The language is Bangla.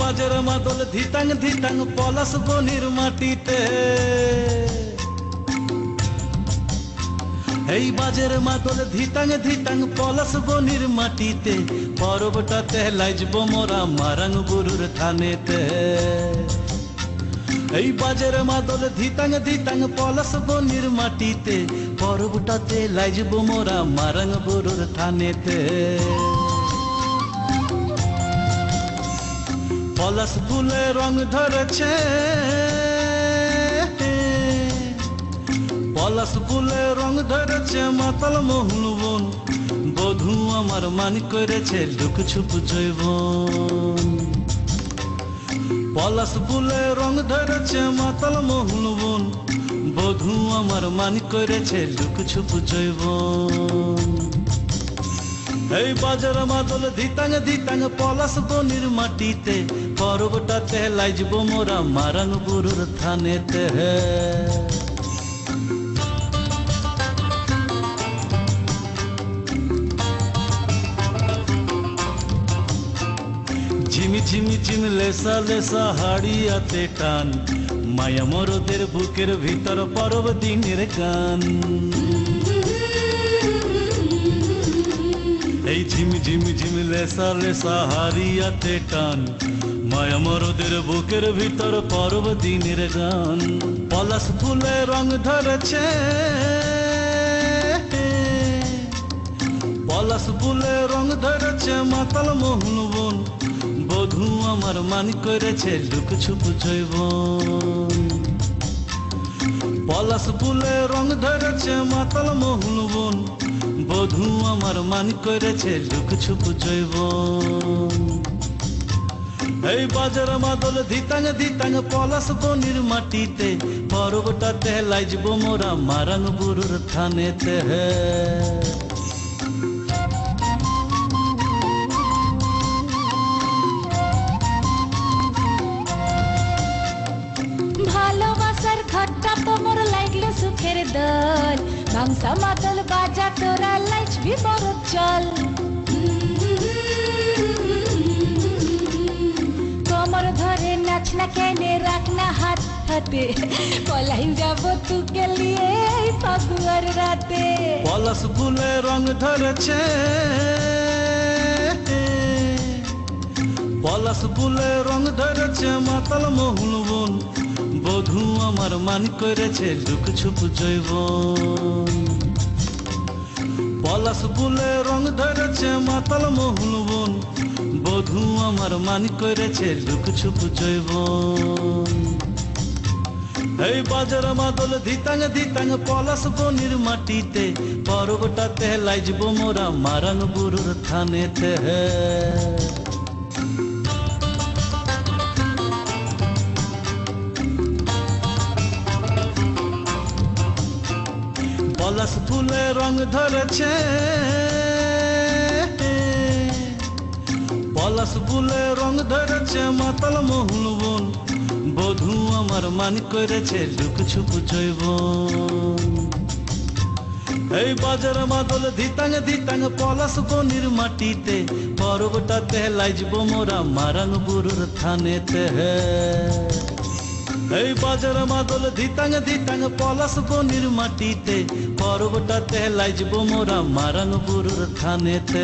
বাজের মাদল ধিতাং ধিতাং পলাশ বনির মাটিতে, এই বাজের মাদল ধিতাং ধিতাং পলাশ বনির মাটিতে, পরবটাতে লাইজব মোরা মারাং বুরুর থানেতে। এই বাজের মাদল ধিতাং ধিতাং পলাশ বনির মাটিতে, পরবটাতে লাইজব মোরা মারাং বুরুর থানেতে। পলাশ ফুলে রং ধরেছে, পলাশ ফুলে রং ধরেছে মাতাল মোহন বন, বধূ আমার মান করেছে লুক ছুপ জৈবন। পলাশ ফুলে রং ধরেছে মাতাল মোহন বন, বধূ আমার মান করেছে লুক ছুপ জৈবন। এই বাজার মাদল ধিতাং ধিতাং পলাশ বনির মাটিতে, পরবটাতে লাইজব মোরা মারাং বুরুর থানেতে। ঝিমি ঝিমি ঝিম লেসা লেসা হাড়িয়াতে টান, মায়া মরদের বুকের ভিতর পরব দিনের গান। এই ঝিম ঝিম ঝিম লেসা লেসা হারিয়াতে টান, মায়া মরদের বুকের ভিতর পরব দিনের গান। পলাশ ফুলে রং ধরেছে, পলাশ ফুলে রং ধরেছে মাতাল মোহন বন, বধূ আমার মান করেছে লুক ছুপ জৈবন। পলাশ ফুলে রং ধরেছে মাতাল মোহন বন, বধূ আমার মান করেছে লুক ছুপ জৈবন। এই বাজার মাদল ধিতাং ধিতাং পলাশ বনির মাটিতে, পরবটাতে লাইজব মোরা মারাং বুরুর থানেতে। ভালোবাসার ঘরটা তোমার লাগলো সুখের দল, ভাংসা মাদল বাজা তোরা লাইজবি বড় চল। কোমর ধরে নাচ না কেনে রাখ না হাত হাতে, পলাইন যাব তুকে লিয়ে এই ফাগুয়ার রাতে। পলাশ ফুলে রং ধরেছে, পলাশ ফুলে রং ধরেছে মাতাল মোহন বন, বধূ আমার মান করেছে লুক ছুপ জৈবন। পলাশ ফুলে রং ধরেছে মাতাল মোহন বন, বধূ আমার মান করেছে লুক ছুপ জৈবন। এই বাজার মাদল ধিতাং ধিতাং পলাশ বনির মাটিতে, পরবটাতে লাইজব মোরা মারাং বুরুর থানেতে। পলাশ ফুলে রং ধরেছে, পলাশ ফুলে রং ধরেছে মাতাল মোহন বন, বধূ আমার মান করেছে লুক ছুপ জৈবন। এই বাজার মাদল ধিতাং ধিতাং পলাশ বনির মাটিতে, পরবটাতে লাইজব মোরা মারাং বুরুর থানেতে। এই বাজার মাদল ধিতাং ধিতাং পলাশ বনির মাটিতে, পরবটাতে লাইজব মোরা মারাং বুরুর থানেতে।